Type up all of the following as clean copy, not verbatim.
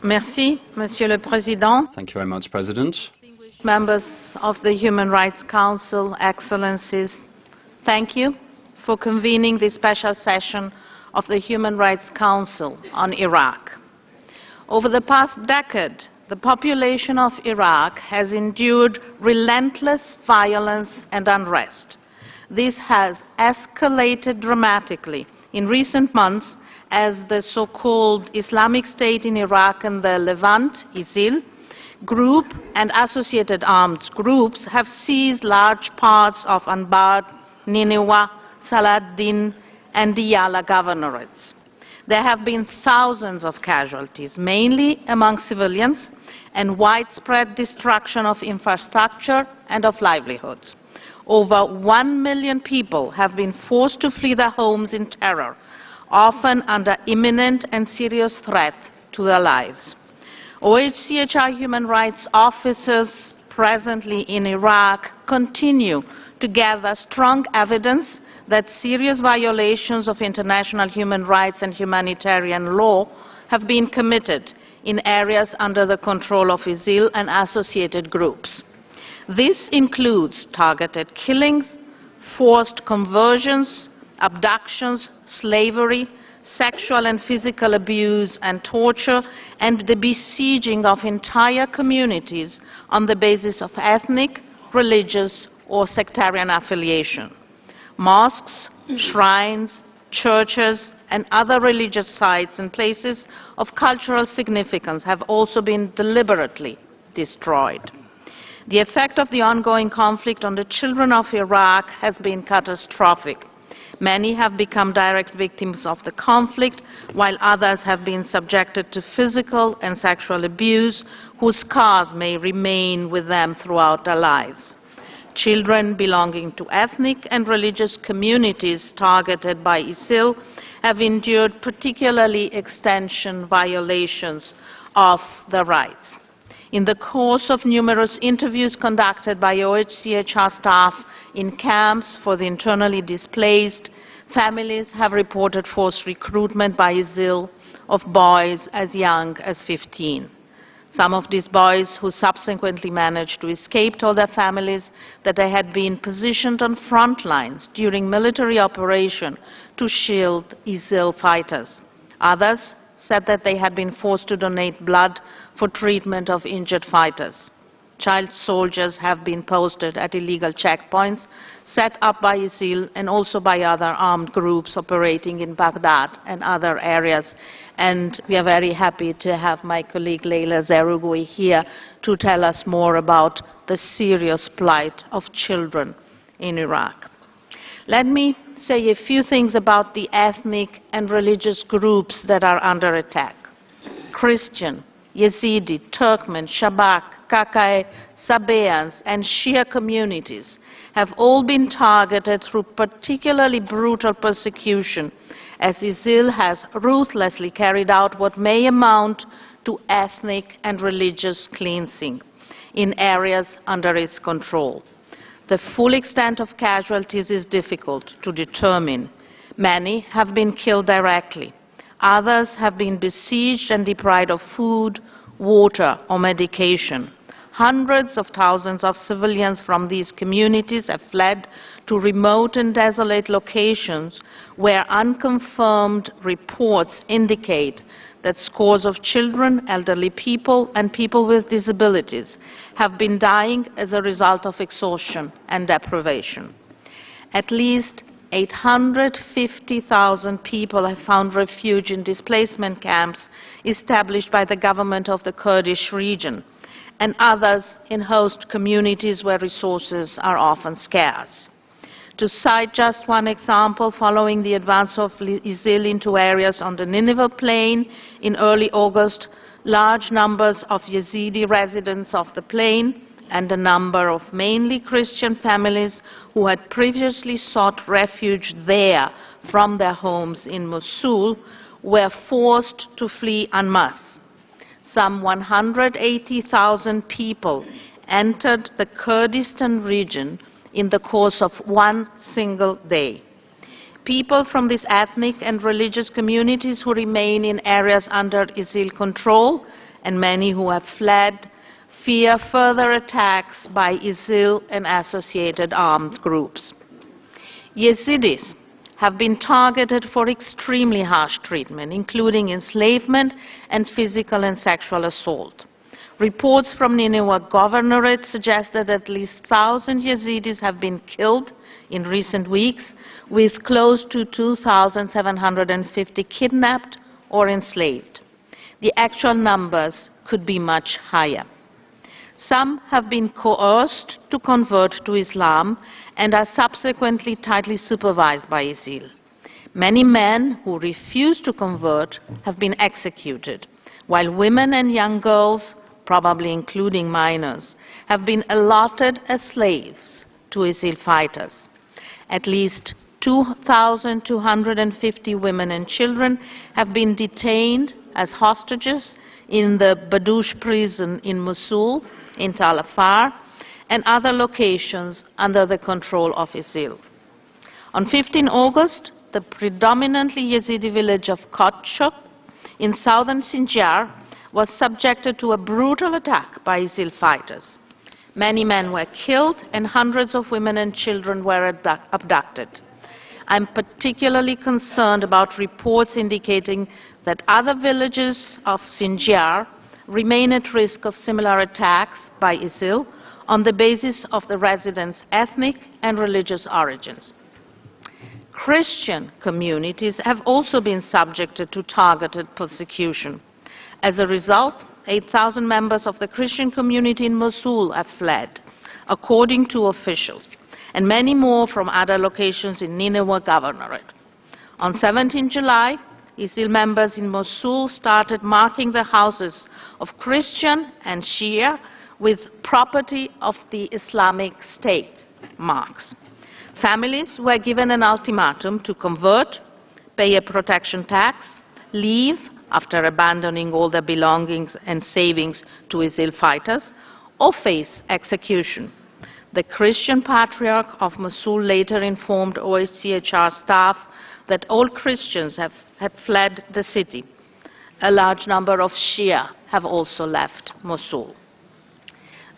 Merci, Monsieur le Président. Thank you very much, President. Members of the Human Rights Council, Excellencies, thank you for convening this special session of the Human Rights Council on Iraq. Over the past decade, the population of Iraq has endured relentless violence and unrest. This has escalated dramatically in recent months as the so-called Islamic State in Iraq and the Levant, ISIL, group and associated armed groups have seized large parts of Anbar, Nineveh, Saladdin, and Diyala governorates. There have been thousands of casualties, mainly among civilians, and widespread destruction of infrastructure and of livelihoods. Over 1 million people have been forced to flee their homes in terror, often under imminent and serious threat to their lives. OHCHR human rights officers presently in Iraq continue to gather strong evidence that serious violations of international human rights and humanitarian law have been committed in areas under the control of ISIL and associated groups. This includes targeted killings, forced conversions, abductions, slavery, sexual and physical abuse and torture, and the besieging of entire communities on the basis of ethnic, religious, or sectarian affiliation. Mosques, shrines, churches, and other religious sites and places of cultural significance have also been deliberately destroyed. The effect of the ongoing conflict on the children of Iraq has been catastrophic. Many have become direct victims of the conflict, while others have been subjected to physical and sexual abuse, whose scars may remain with them throughout their lives. Children belonging to ethnic and religious communities targeted by ISIL have endured particularly extensive violations of their rights. In the course of numerous interviews conducted by OHCHR staff in camps for the internally displaced, families have reported forced recruitment by ISIL of boys as young as 15. Some of these boys, who subsequently managed to escape, told their families that they had been positioned on front lines during military operation to shield ISIL fighters. Others said that they had been forced to donate blood for treatment of injured fighters. Child soldiers have been posted at illegal checkpoints set up by ISIL and also by other armed groups operating in Baghdad and other areas. And we are very happy to have my colleague Leila Zerougui here to tell us more about the serious plight of children in Iraq. Let me say a few things about the ethnic and religious groups that are under attack. Christian, Yazidi, Turkmen, Shabak, Kakae, Sabaeans, and Shia communities have all been targeted through particularly brutal persecution, as ISIL has ruthlessly carried out what may amount to ethnic and religious cleansing in areas under its control. The full extent of casualties is difficult to determine. Many have been killed directly. Others have been besieged and deprived of food, water, or medication. Hundreds of thousands of civilians from these communities have fled to remote and desolate locations where unconfirmed reports indicate that scores of children, elderly people, and people with disabilities have been dying as a result of exhaustion and deprivation. At least 850,000 people have found refuge in displacement camps established by the government of the Kurdish region, and others in host communities where resources are often scarce. To cite just one example, following the advance of ISIL into areas on the Nineveh plain in early August, large numbers of Yazidi residents of the plain and a number of mainly Christian families who had previously sought refuge there from their homes in Mosul were forced to flee en masse. Some 180,000 people entered the Kurdistan region in the course of one single day. People from these ethnic and religious communities who remain in areas under ISIL control, and many who have fled, fear further attacks by ISIL and associated armed groups. Yazidis have been targeted for extremely harsh treatment, including enslavement and physical and sexual assault. Reports from Nineveh Governorate suggest that at least 1,000 Yazidis have been killed in recent weeks, with close to 2,750 kidnapped or enslaved. The actual numbers could be much higher. Some have been coerced to convert to Islam and are subsequently tightly supervised by ISIL. Many men who refuse to convert have been executed, while women and young girls, probably including minors, have been allotted as slaves to ISIL fighters. At least 2,250 women and children have been detained as hostages in the Badoush prison in Mosul, in Tal Afar, and other locations under the control of ISIL. On 15 August, the predominantly Yazidi village of Kotchuk in southern Sinjar was subjected to a brutal attack by ISIL fighters. Many men were killed and hundreds of women and children were abducted. I'm particularly concerned about reports indicating that other villages of Sinjar remain at risk of similar attacks by ISIL on the basis of the residents' ethnic and religious origins. Christian communities have also been subjected to targeted persecution. As a result, 8,000 members of the Christian community in Mosul have fled, according to officials, and many more from other locations in Nineveh Governorate. On 17 July, ISIL members in Mosul started marking the houses of Christian and Shia with property of the Islamic State marks. Families were given an ultimatum to convert, pay a protection tax, leave after abandoning all their belongings and savings to ISIL fighters, or face execution. The Christian Patriarch of Mosul later informed OHCHR staff that all Christians had fled the city. A large number of Shia have also left Mosul.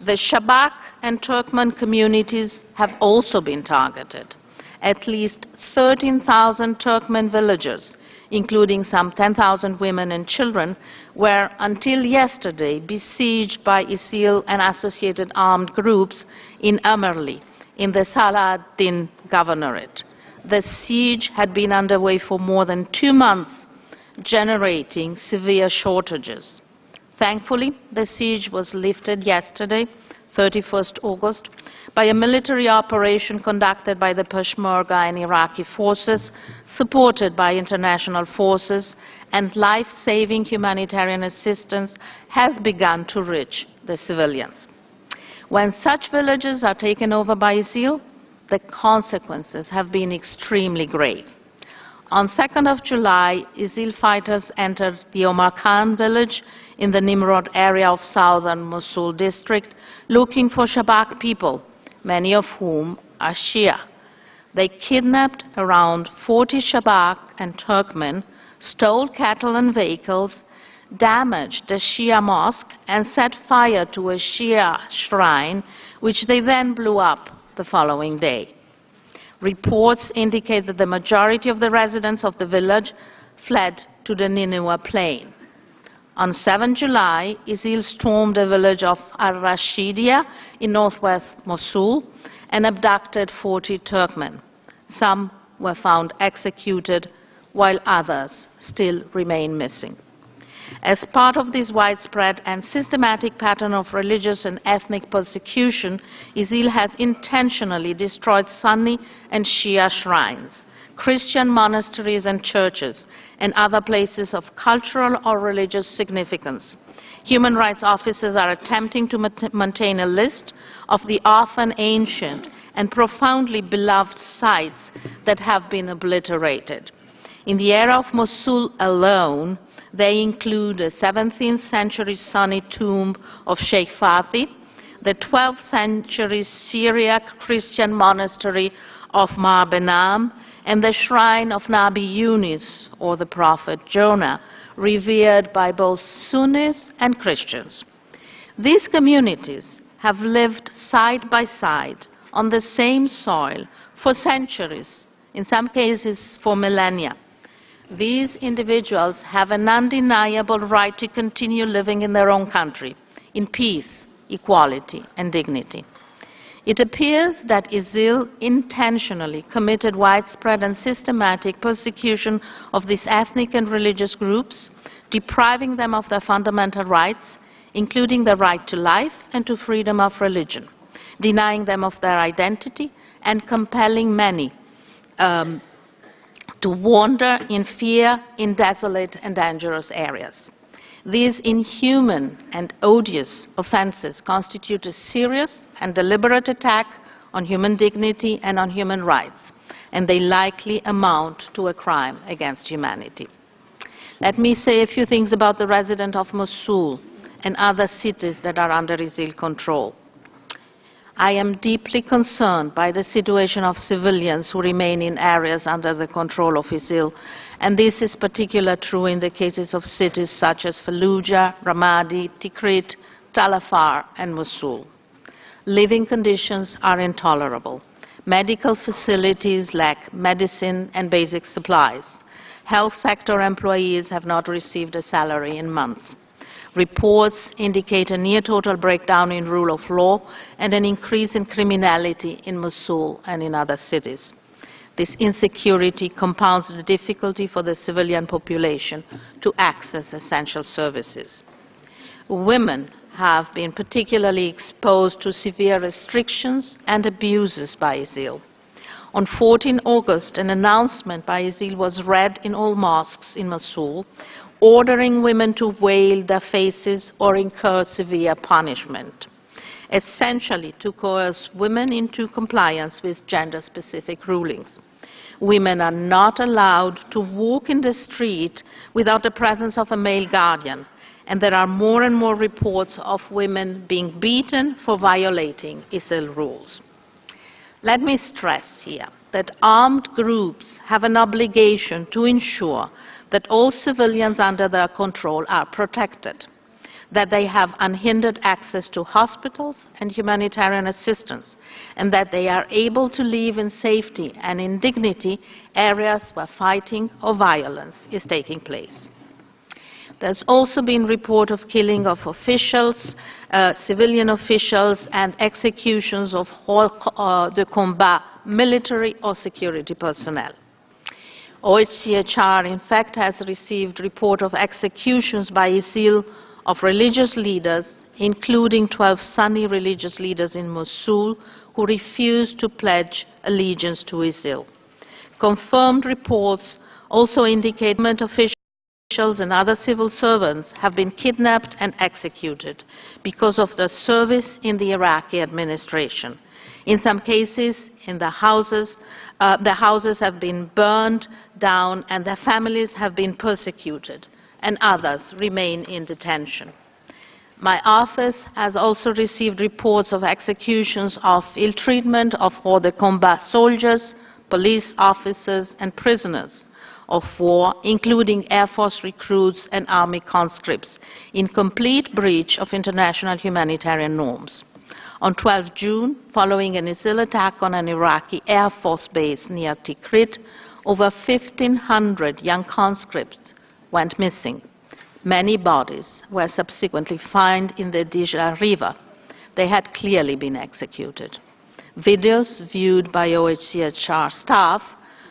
The Shabak and Turkmen communities have also been targeted. At least 13,000 Turkmen villagers, including some 10,000 women and children, were until yesterday besieged by ISIL and associated armed groups in Amerli, in the Salah ad-Din Governorate. The siege had been underway for more than 2 months, generating severe shortages. Thankfully, the siege was lifted yesterday, 31st August, by a military operation conducted by the Peshmerga and Iraqi forces, supported by international forces, and life-saving humanitarian assistance has begun to reach the civilians. When such villages are taken over by ISIL, the consequences have been extremely grave. On 2nd of July, ISIL fighters entered the Omar Khan village in the Nimrod area of southern Mosul district, looking for Shabak people, many of whom are Shia. They kidnapped around 40 Shabak and Turkmen, stole cattle and vehicles, damaged the Shia mosque, and set fire to a Shia shrine, which they then blew up the following day. Reports indicate that the majority of the residents of the village fled to the Nineveh plain. On 7 July, ISIL stormed the village of Al-Rashidia in northwest Mosul and abducted 40 Turkmen. Some were found executed, while others still remain missing. As part of this widespread and systematic pattern of religious and ethnic persecution, ISIL has intentionally destroyed Sunni and Shia shrines, Christian monasteries and churches, and other places of cultural or religious significance. Human rights officers are attempting to maintain a list of the often ancient and profoundly beloved sites that have been obliterated. In the area of Mosul alone, they include the 17th century Sunni tomb of Sheikh Fatih, the 12th century Syriac Christian monastery of Mar Benam and the shrine of Nabi Yunus, or the prophet Jonah, revered by both Sunnis and Christians. These communities have lived side by side on the same soil for centuries, in some cases for millennia. These individuals have an undeniable right to continue living in their own country, in peace, equality, and dignity. It appears that ISIL intentionally committed widespread and systematic persecution of these ethnic and religious groups, depriving them of their fundamental rights, including the right to life and to freedom of religion, denying them of their identity, and compelling many to wander in fear in desolate and dangerous areas. These inhuman and odious offenses constitute a serious and deliberate attack on human dignity and on human rights, and they likely amount to a crime against humanity. Let me say a few things about the residents of Mosul and other cities that are under ISIL control. I am deeply concerned by the situation of civilians who remain in areas under the control of ISIL, and this is particularly true in the cases of cities such as Fallujah, Ramadi, Tikrit, Tal Afar, and Mosul. Living conditions are intolerable. Medical facilities lack medicine and basic supplies. Health sector employees have not received a salary in months. Reports indicate a near-total breakdown in rule of law and an increase in criminality in Mosul and in other cities. This insecurity compounds the difficulty for the civilian population to access essential services. Women have been particularly exposed to severe restrictions and abuses by ISIL. On 14 August, an announcement by ISIL was read in all mosques in Mosul, ordering women to veil their faces or incur severe punishment, essentially to coerce women into compliance with gender-specific rulings. Women are not allowed to walk in the street without the presence of a male guardian, and there are more and more reports of women being beaten for violating ISIL rules. Let me stress here that armed groups have an obligation to ensure that all civilians under their control are protected, that they have unhindered access to hospitals and humanitarian assistance, and that they are able to live in safety and in dignity areas where fighting or violence is taking place. There's also been report of killing of officials, civilian officials, and executions of de combat, military or security personnel. OHCHR, in fact, has received report of executions by ISIL of religious leaders, including 12 Sunni religious leaders in Mosul who refused to pledge allegiance to ISIL. Confirmed reports also indicate government officials and other civil servants have been kidnapped and executed because of their service in the Iraqi administration. In some cases, the houses have been burned down and their families have been persecuted, and others remain in detention. My office has also received reports of executions of ill treatment of hors de combat soldiers, police officers, and prisoners of war, including Air Force recruits and Army conscripts, in complete breach of international humanitarian norms. On 12 June, following an ISIL attack on an Iraqi Air Force base near Tikrit, over 1,500 young conscripts went missing. Many bodies were subsequently found in the Dijla River. They had clearly been executed. Videos viewed by OHCHR staff,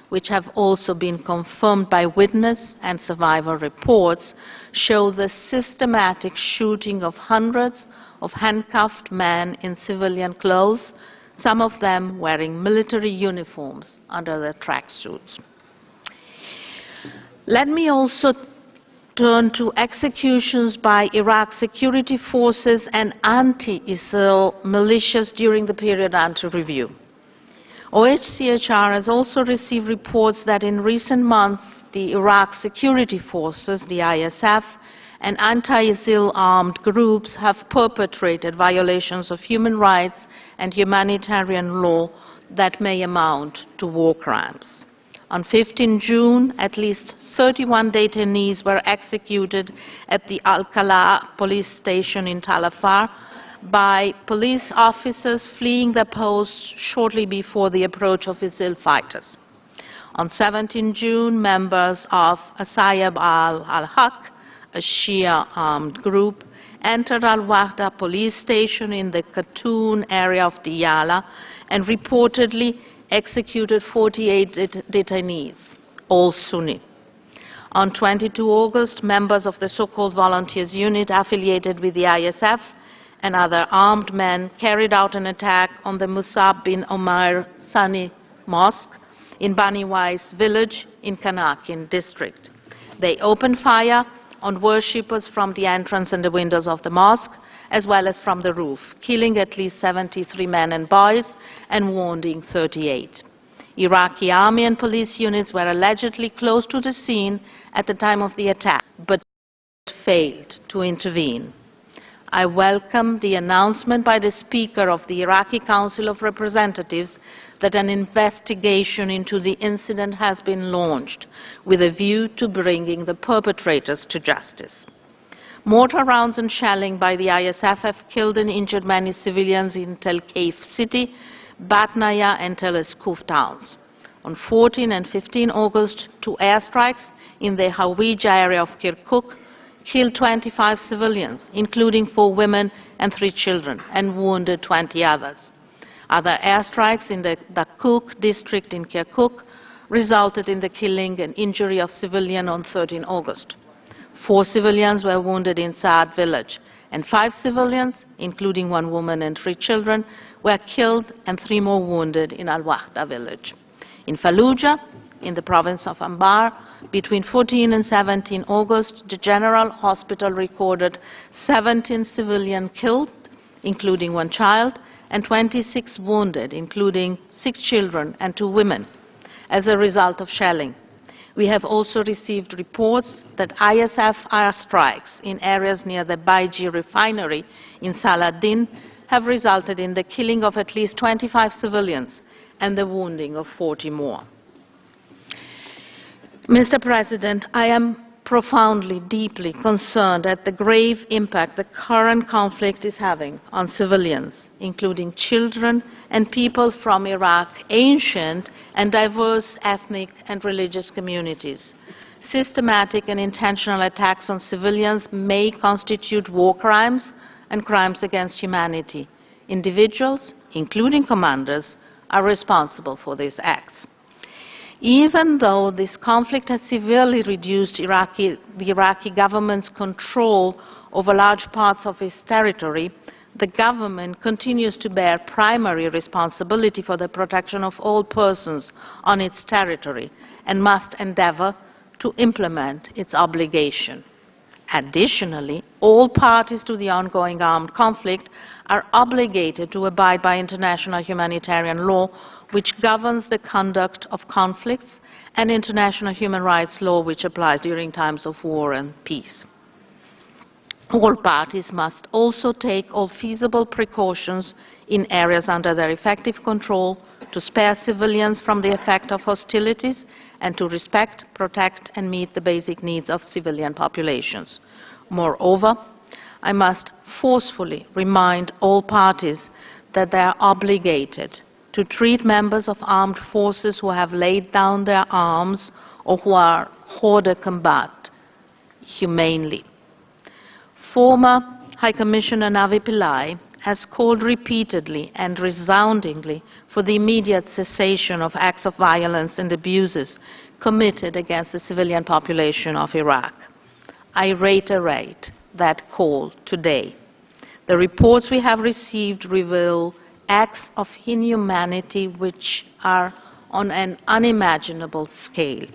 which have also been confirmed by witness and survivor reports, show the systematic shooting of hundreds of handcuffed men in civilian clothes, some of them wearing military uniforms under their tracksuits. Let me also turn to executions by Iraq's security forces and anti-ISIL militias during the period under review. OHCHR has also received reports that in recent months the Iraq security forces, the ISF, and anti-ISIL armed groups have perpetrated violations of human rights and humanitarian law that may amount to war crimes. On 15 June, at least 31 detainees were executed at the Alcalá police station in Tal Afar by police officers fleeing their posts shortly before the approach of ISIL fighters. On 17 June, members of Asayab al-Haq, a Shia armed group, entered Al-Wahda police station in the Khartoum area of Diyala and reportedly executed 48 detainees, all Sunni. On 22 August, members of the so-called volunteers unit affiliated with the ISF and other armed men carried out an attack on the Musab bin Umair Sani Mosque in Bani Wais village in Kanakin district. They opened fire on worshippers from the entrance and the windows of the mosque, as well as from the roof, killing at least 73 men and boys and wounding 38. Iraqi army and police units were allegedly close to the scene at the time of the attack, but failed to intervene. I welcome the announcement by the Speaker of the Iraqi Council of Representatives that an investigation into the incident has been launched with a view to bringing the perpetrators to justice. Mortar rounds and shelling by the ISF have killed and injured many civilians in Tel Keif city, Batnaya and Tel Eskuf towns. On 14 and 15 August, 2 airstrikes in the Hawija area of Kirkuk killed 25 civilians, including 4 women and 3 children, and wounded 20 others. Other airstrikes in the Dakuk district in Kirkuk resulted in the killing and injury of civilians on 13 August. 4 civilians were wounded in Saad village, and 5 civilians, including 1 woman and 3 children, were killed and 3 more wounded in Al-Wahda village. In Fallujah, in the province of Anbar, between 14 and 17 August, the General Hospital recorded 17 civilians killed, including 1 child, and 26 wounded, including 6 children and 2 women, as a result of shelling. We have also received reports that ISF airstrikes in areas near the Baiji refinery in Saladin have resulted in the killing of at least 25 civilians and the wounding of 40 more. Mr. President, I am profoundly, deeply concerned at the grave impact the current conflict is having on civilians, including children and people from Iraq's ancient and diverse ethnic and religious communities. Systematic and intentional attacks on civilians may constitute war crimes and crimes against humanity. Individuals, including commanders, are responsible for these acts. Even though this conflict has severely reduced the Iraqi government's control over large parts of its territory, the government continues to bear primary responsibility for the protection of all persons on its territory and must endeavor to implement its obligation. Additionally, all parties to the ongoing armed conflict are obligated to abide by international humanitarian law, which governs the conduct of conflicts, and international human rights law, which applies during times of war and peace. All parties must also take all feasible precautions in areas under their effective control to spare civilians from the effect of hostilities and to respect, protect, and meet the basic needs of civilian populations. Moreover, I must forcefully remind all parties that they are obligated to treat members of armed forces who have laid down their arms or who are hors de combat humanely. Former High Commissioner Navi Pillai has called repeatedly and resoundingly for the immediate cessation of acts of violence and abuses committed against the civilian population of Iraq. I reiterate that call today. The reports we have received reveal acts of inhumanity which are on an unimaginable scale.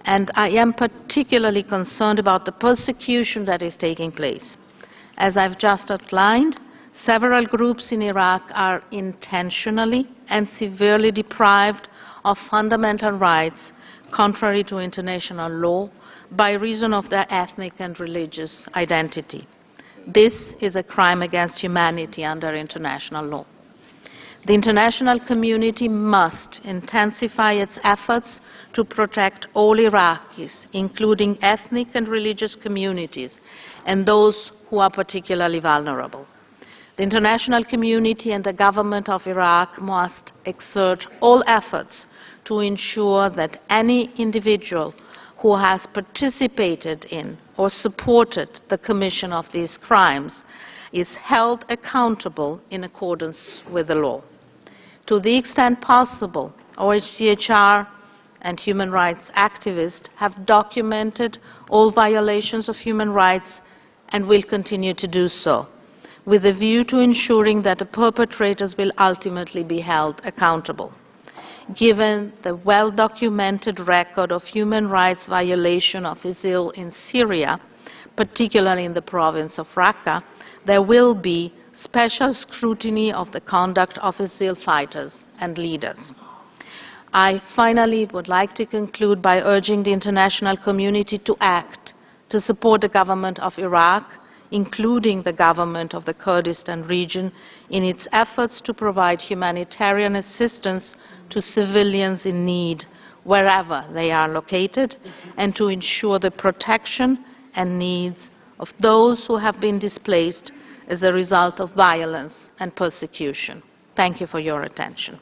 And I am particularly concerned about the persecution that is taking place. As I've just outlined, several groups in Iraq are intentionally and severely deprived of fundamental rights contrary to international law by reason of their ethnic and religious identity. This is a crime against humanity under international law. The international community must intensify its efforts to protect all Iraqis, including ethnic and religious communities, and those who are particularly vulnerable. The international community and the government of Iraq must exert all efforts to ensure that any individual who has participated in or supported the commission of these crimes is held accountable in accordance with the law. To the extent possible, OHCHR and human rights activists have documented all violations of human rights and will continue to do so, with a view to ensuring that the perpetrators will ultimately be held accountable. Given the well-documented record of human rights violation of ISIL in Syria, particularly in the province of Raqqa, there will be special scrutiny of the conduct of ISIL fighters and leaders. I finally would like to conclude by urging the international community to act to support the government of Iraq, including the government of the Kurdistan region, in its efforts to provide humanitarian assistance to civilians in need wherever they are located, and to ensure the protection and needs of those who have been displaced as a result of violence and persecution. Thank you for your attention.